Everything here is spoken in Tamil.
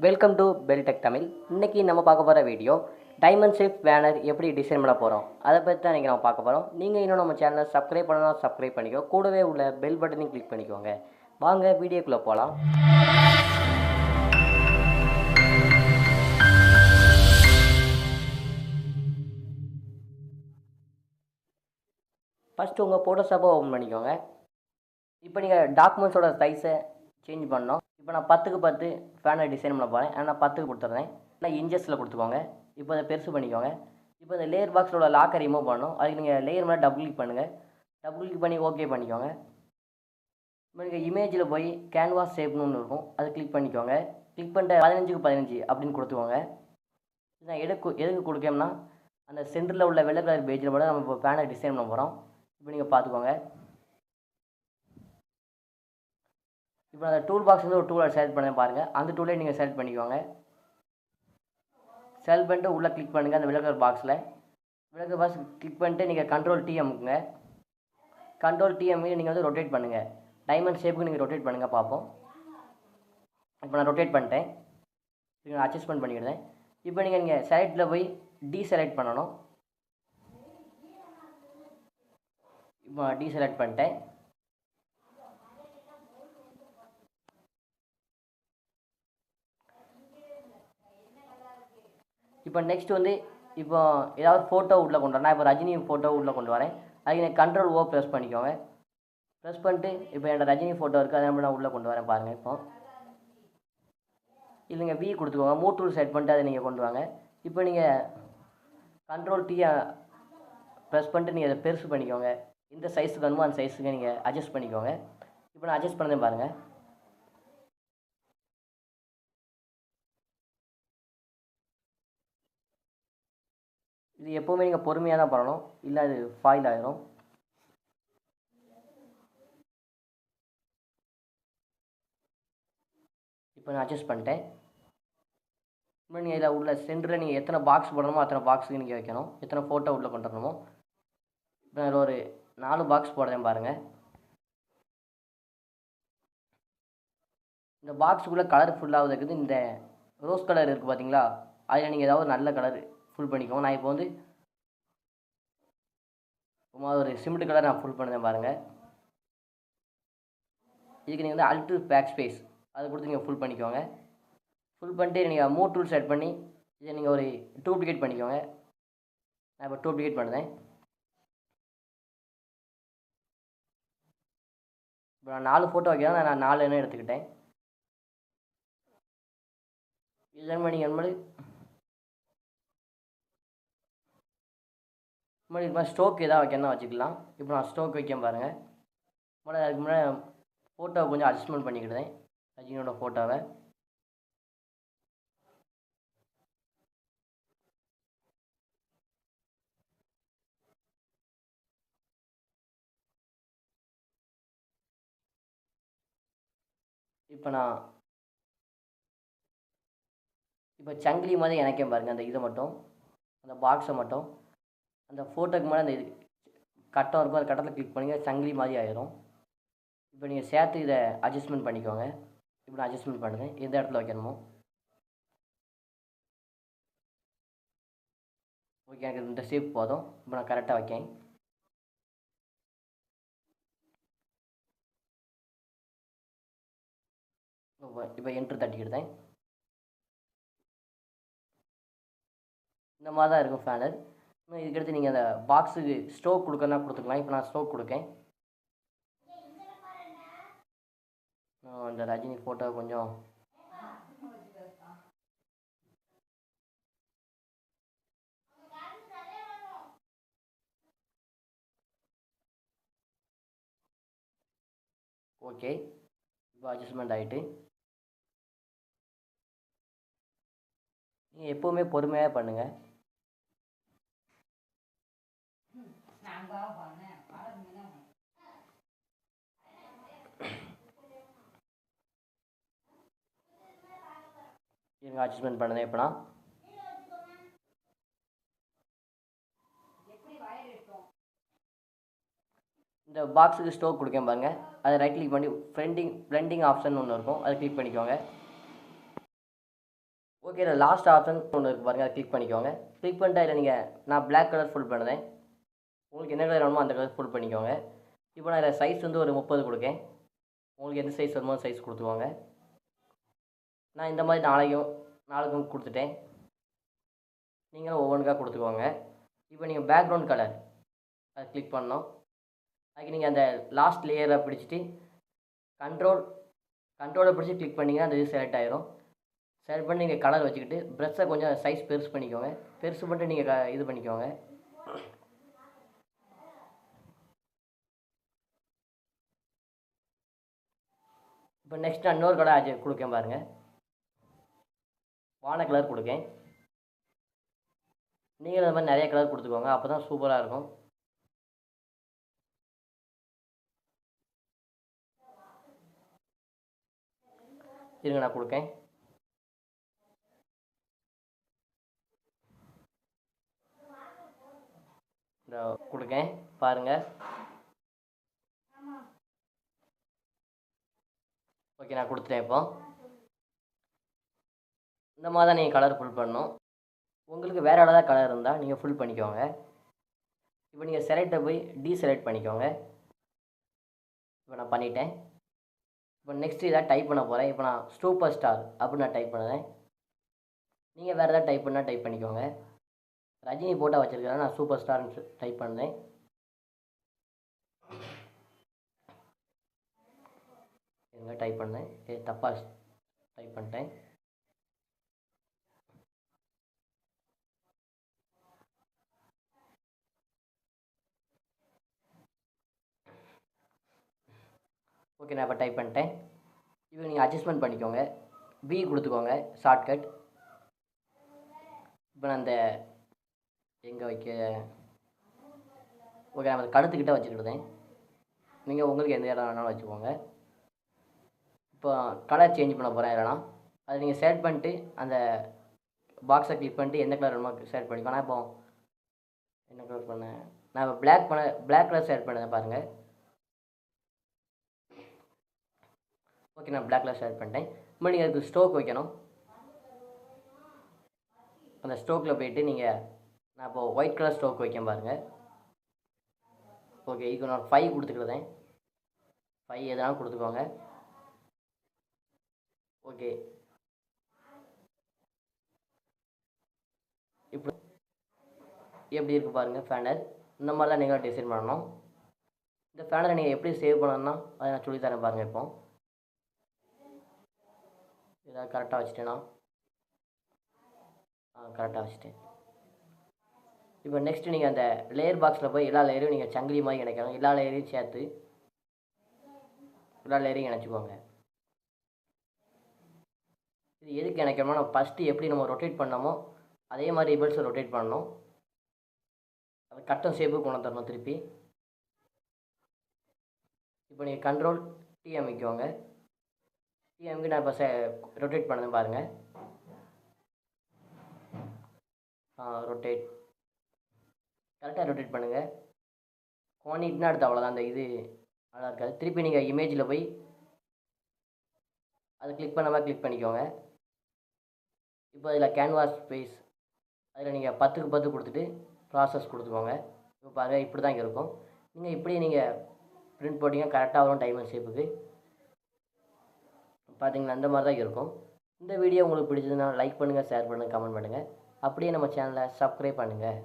Welcome to Beltek Tamil. இன்றைக்கி நம்ம பார்க்க போகிற வீடியோ டைமண்ட் ஷேப் பேனர் எப்படி டிசைன் பண்ண போகிறோம் அதை பற்றி தான் இன்றைக்கி நம்ம பார்க்க போகிறோம். நீங்கள் இன்னும் நம்ம சேனலை சப்ஸ்கிரைப் பண்ணலாம், சப்ஸ்கிரைப் பண்ணிக்கோ, கூடவே உள்ள பெல் பட்டனையும் கிளிக் பண்ணிக்கோங்க. வாங்க வீடியோக்குள்ளே போகலாம். ஃபஸ்ட்டு உங்கள் ஃபோட்டோஷாப்பை ஓப்பன் பண்ணிக்கோங்க. இப்போ நீங்கள் டாக்குமெண்ட்ஸோட சைஸை சேஞ்ச் பண்ணோம். இப்போ நான் 10க்கு 10 ஃபேனை டிசைன் பண்ண போகிறேன். நான் 10க்கு கொடுத்துட்றேன். நான் இன்ச்சஸில் கொடுத்துக்கோங்க. இப்போ அதை பெருசு பண்ணிக்கோங்க. இப்போ இந்த லேயர் பாக்ஸோட லாக்கை ரிமூவ் பண்ணணும். அதுக்கு நீங்கள் லேயர் மேலே டபுள் கிளிக் பண்ணுங்கள். டபுள் கிளிக் பண்ணி ஓகே பண்ணிக்கோங்க. இப்போ நீங்கள் இமேஜில் போய் கேன்வாஸ் ஷேப்னு ஒன்று இருக்கும், அது கிளிக் பண்ணிக்கோங்க. கிளிக் பண்ணிட்டு 15க்கு 15 அப்படின்னு கொடுத்துக்கோங்க. நான் எதுக்கு கொடுக்கேன்னா அந்த சென்டரில் உள்ள வெள்ளை கலர் பேஜில் கூட நம்ம இப்போ ஃபேனை டிசைன் பண்ண போகிறோம். இப்போ நீங்கள் பார்த்துக்கோங்க. இப்போ அந்த டூல் பாக்ஸ் வந்து ஒரு டூலை செலக்ட் பண்ண பாருங்கள். அந்த டூலே நீங்கள் செலக்ட் பண்ணிக்கோங்க. செலக்ட் பண்ணிட்டு உள்ளே கிளிக் பண்ணுங்கள். அந்த விளக்கர் பாக்ஸில் விளக்கர் பாக்ஸ் கிளிக் பண்ணிட்டு நீங்கள் Ctrl T அமுக்குங்க. Ctrl T அமுக்கி நீங்கள் வந்து ரொட்டேட் பண்ணுங்கள். டைமண்ட் ஷேப்புக்கு நீங்கள் ரொட்டேட் பண்ணுங்கள் பார்ப்போம். இப்போ நான் ரொட்டேட் பண்ணிட்டேன். நீங்கள் அட்ஜஸ்ட்மெண்ட் பண்ணிக்கிட்டேன். இப்போ நீங்கள் செலக்டில் போய் டீசெலக்ட் பண்ணணும். இப்போ டீசெலக்ட் பண்ணிட்டேன். இப்போ நெக்ஸ்ட் வந்து இப்போ ஏதாவது ஃபோட்டோ உள்ளே கொண்டு வரேன். நான் இப்போ ரஜினி ஃபோட்டோ உள்ளே கொண்டு வரேன். அதுக்கு நான் Ctrl O ப்ரெஸ் பண்ணிக்கோங்க. ப்ரெஸ் பண்ணிட்டு இப்போ என்னோட ரஜினி ஃபோட்டோ இருக்குது, அதை நான் உள்ளே கொண்டு வரேன் பாருங்கள். இப்போ இல்லைங்க V கொடுத்துக்கோங்க. மூவ் டூல் செட் பண்ணிட்டு அதை நீங்கள் கொண்டு வாங்க. இப்போ நீங்கள் Ctrl T ப்ரெஸ் பண்ணிட்டு நீங்கள் அதை பெருசு பண்ணிக்கோங்க. எந்த சைஸுக்கு வேணுமோ அந்த சைஸுக்கு நீங்கள் அட்ஜஸ்ட் பண்ணிக்கோங்க. இப்போ நான் அட்ஜஸ்ட் பண்ணதே பாருங்கள். இது எப்போவுமே நீங்கள் பொறுமையாக தான் பண்ணணும், இல்லை அது ஃபாயில் ஆகிரும். இப்போ நான் அட்ஜஸ்ட் பண்ணிட்டேன். இப்போ நீங்கள் இதில் உள்ள சென்டரில் நீங்கள் எத்தனை பாக்ஸ் போடணுமோ அத்தனை பாக்ஸுக்கு நீங்கள் வைக்கணும். எத்தனை ஃபோட்டோ உள்ளே கொண்டு வரணுமோ. இப்போ அதில் ஒரு 4 பாக்ஸ் போடுறேன் பாருங்கள். இந்த பாக்ஸுக்குள்ளே கலர் ஃபுல்லாகுதுக்கு இந்த ரோஸ் கலர் இருக்குது பார்த்தீங்களா, அதில் நீங்கள் ஏதாவது நல்ல கலர் ஃபுல் பண்ணிக்கோங்க. நான் இப்போ வந்து சும்மா ஒரு சிமெண்ட் கலர் நான் ஃபுல் பண்ணுறேன் பாருங்கள். இதுக்கு நீங்கள் வந்து அல்ட் பேக் ஸ்பேஸ் அதை கொடுத்து நீங்கள் ஃபுல் பண்ணிக்கோங்க. ஃபுல் பண்ணிட்டு நீங்கள் மூவ் டூல் செட் பண்ணி இதை நீங்கள் ஒரு டூப்ளிகேட் பண்ணிக்கோங்க. நான் இப்போ டூப்ளிகேட் பண்ணுறேன். இப்போ நான் 4 ஃபோட்டோ வைக்கிறேன். நான் 4 எண்ணம் எடுத்துக்கிட்டேன். இதன் மாதிரி நீங்கள் இது மாதிரி ஸ்டோக் எதாவது வைக்கணும்னா வச்சுக்கலாம். இப்போ நான் ஸ்டோக் வைக்க பாருங்கள். அதுக்கு முன்னாடி ஃபோட்டோவை கொஞ்சம் அட்ஜஸ்ட்மெண்ட் பண்ணிக்கிட்டேன், ரஜினியோட ஃபோட்டோவை. இப்போ சங்கிலி மாதிரி எனக்கே பாருங்கள். அந்த இதை மட்டும், அந்த பாக்ஸை மட்டும் அந்த ஃபோட்டோக்கு மேலே அந்த இது கட்டம் இருக்கும், அந்த கட்டத்தில் கிளிக் பண்ணிங்க, சங்கிலி மாதிரி ஆயிரும். இப்போ நீங்கள் சேர்த்து இதை அட்ஜஸ்ட்மெண்ட் பண்ணிக்கோங்க. இப்போ நான் அட்ஜஸ்ட்மெண்ட் பண்ணுறேன் எந்த இடத்துல வைக்கணுமோ. ஓகே, எனக்கு இந்த ஷேப் போதும். இப்போ நான் கரெக்டாக வைக்கேன். இப்போ என்ட்ரு தட்டிக்கிட்டேன். இந்த மாதிரி தான் இருக்கும் ஃபேனர். இதுக்கடுத்து நீங்கள் அந்த பாக்ஸுக்கு ஸ்டோக் கொடுக்கறனா கொடுத்துக்கலாம். இப்போ நான் ஸ்டோக் கொடுக்கேன். இந்த ரஜினி ஃபோட்டோ கொஞ்சம் ஓகே. இப்போ அட்ஜஸ்ட்மெண்ட் ஆகிட்டு நீங்கள் எப்போவுமே பொறுமையாக பண்ணுங்கள். இருங்க, அட்ஜஸ்ட்மெண்ட் பண்ணுறேன். இப்போ நான் இந்த பாக்ஸுக்கு ஸ்டோக் கொடுக்கேன் பாருங்கள். அதை ரைட் கிளிக் பண்ணி பிளெண்டிங் ஆப்ஷன் ஒன்று இருக்கும், அதை கிளிக் பண்ணிக்கோங்க. ஓகே, இதில் லாஸ்ட் ஆப்ஷன் ஒன்று இருக்குது பாருங்கள், அதை கிளிக் பண்ணிக்கோங்க. கிளிக் பண்ணிட்டு அதில் நான் பிளாக் கலர் ஃபுல் பண்ணுறேன். உங்களுக்கு என்ன கலர் வேணுமோ அந்த கலர் ஃபுல் பண்ணிக்கோங்க. இப்போ நான் இதில் சைஸ் ஒரு 30 கொடுக்கேன். உங்களுக்கு எந்த சைஸ் வேணுமோ சைஸ் கொடுத்துக்கோங்க. நான் இந்த மாதிரி நாளைக்கும் கொடுத்துட்டேன். நீங்களும் ஒவ்வொன்றுக்காக கொடுத்துக்கோங்க. இப்போ நீங்கள் பேக்ரவுண்ட் கலர் அதை கிளிக் பண்ணோம். அதுக்கு நீங்கள் அந்த லாஸ்ட் லேயரை பிடிச்சிட்டு கண்ட்ரோலை பிடிச்சி கிளிக் பண்ணிங்கன்னா அந்த இது செலக்ட் ஆகிரும். செலக்ட் பண்ணி நீங்கள் கலர் வச்சுக்கிட்டு ப்ரெஷ்ஷை கொஞ்சம் சைஸ் பெருசு பண்ணிக்கோங்க. பெருசு பண்ணிட்டு நீங்கள் இது பண்ணிக்கோங்க. இப்போ நெக்ஸ்ட் நான் இன்னொரு கலர் கொடுக்கேன் பாருங்கள், வான கலர் கொடுக்கேன். நீங்கள் இந்த மாதிரி நிறைய கலர் கொடுத்துக்கோங்க, அப்போ தான் சூப்பராக இருக்கும். இருங்க நான் கொடுக்கேன். இந்த கொடுக்கேன் பாருங்கள். ஓகே, நான் கொடுத்துட்டேன். இப்போ இந்த மாதிரி தான் நீங்கள் கலர் ஃபுல் பண்ணணும். உங்களுக்கு வேறு ஏதாவது கலர் இருந்தால் நீங்கள் ஃபுல் பண்ணிக்கோங்க. இப்போ நீங்கள் செலக்டை போய் டீசெலக்ட் பண்ணிக்கோங்க. இப்போ நான் பண்ணிட்டேன். இப்போ நெக்ஸ்ட்டு இதாக டைப் பண்ண போகிறேன். இப்போ நான் சூப்பர் ஸ்டார் அப்படின்னு நான் டைப் பண்ணுறேன். நீங்கள் வேறு ஏதாவது டைப் பண்ணால் டைப் பண்ணிக்கோங்க. ரஜினி போட்டால் வச்சுருக்கிறேன், நான் சூப்பர் ஸ்டார்னு டைப் பண்ணுறேன். எங்கே டைப் பண்ணேன், தப்பாக டைப் பண்ணிட்டேன். ஓகே, நான் இப்போ டைப் பண்ணிட்டேன். இப்போ நீங்கள் அட்ஜஸ்ட்மெண்ட் பண்ணிக்கோங்க. பி கொடுத்துக்கோங்க ஷார்ட்கட். இப்போ நான் அந்த எங்கே வைக்க, ஓகே நான் கழுத்துக்கிட்ட வச்சுக்கிட்டேன். நீங்கள் உங்களுக்கு எந்த இடம் வேணாலும் வச்சுக்கோங்க. இப்போ கலர் சேஞ்ச் பண்ண போகிறேன். இல்லைனா அதை நீங்கள் செலக்ட் பண்ணிட்டு அந்த பாக்ஸை கிளிக் பண்ணிட்டு எந்த கலர் வேணுமோ செலக்ட் பண்ணிக்கோங்க. இப்போ என்ன கலர் பண்ணேன், நான் இப்போ பிளாக் கலர் செலக்ட் பண்ணேன் பாருங்கள். ஓகே, நான் பிளாக் கலர் செலக்ட் பண்ணிட்டேன். இப்போ நீங்கள் அதுக்கு ஸ்ட்ரோக் வைக்கணும். அந்த ஸ்ட்ரோக்கில் போயிட்டு நான் இப்போ ஒயிட் கலர் ஸ்ட்ரோக் வைக்கேன் பாருங்கள். ஓகே, இப்போ நான் 5 கொடுத்துக்கிறேன். 5 எதனாலும் கொடுத்துக்கோங்க. ஓகே, இப்போ எப்படி இருக்குது பாருங்கள் ஃபேனர். இந்த மாதிரி தான் நீங்கள் டிசைன் பண்ணணும். இந்த ஃபேனரை நீங்கள் எப்படி சேவ் பண்ணணும்னா அதை நான் சொல்லித்தரேன் பாருங்கள். இப்போ இதை கரெக்டாக வச்சுட்டேன்னா கரெக்டாக வச்சுட்டேன். இப்போ நெக்ஸ்ட்டு நீங்கள் அந்த லேயர் பாக்ஸில் போய் எல்லா லேயரையும் நீங்கள் சங்கிலி மாதிரி இணைக்கணும். எல்லா லேயரையும் சேர்த்து எல்லா லேயரையும் இணைச்சிக்கோங்க. இது எதுக்கு இணைக்கணும்னா, நம்ம ஃபஸ்ட்டு எப்படி நம்ம ரொட்டேட் பண்ணோமோ அதே மாதிரி ரிபல்ஸை ரொட்டேட் பண்ணணும். அது கட்டம் ஷேப்பு கொண்டு தரணும் திருப்பி. இப்போ நீங்கள் கண்ட்ரோல் டி அமைக்கோங்க. டி அமைக்கு நான் இப்போ ரொட்டேட் பண்ணேன் பாருங்கள். ரொட்டேட் கரெக்டாக ரொட்டேட் பண்ணுங்கள். கோணிட்டுனா அடுத்து அவ்வளோதான், அந்த இது நல்லா இருக்காது. திருப்பி நீங்கள் இமேஜில் போய் அதை கிளிக் பண்ணாமல் கிளிக் பண்ணிக்கோங்க. இப்போ அதில் கேன்வாஸ் ஸ்பேஸ் அதில் நீங்கள் 10க்கு 10 கொடுத்துட்டு ப்ராசஸ் கொடுத்துக்கோங்க. இப்போ பாருங்கள், இப்படி தான் இருக்கும். நீங்கள் பிரிண்ட் போட்டிங்க கரெக்டாக வரும் டைம் அண்ட் ஷேப்புக்கு. பார்த்தீங்கன்னா அந்த மாதிரி தான் இருக்கும். இந்த வீடியோ உங்களுக்கு பிடிச்சதுன்னா லைக் பண்ணுங்கள், ஷேர் பண்ணுங்கள், கமெண்ட் பண்ணுங்கள். அப்படியே நம்ம சேனலை சப்ஸ்கிரைப் பண்ணுங்கள்.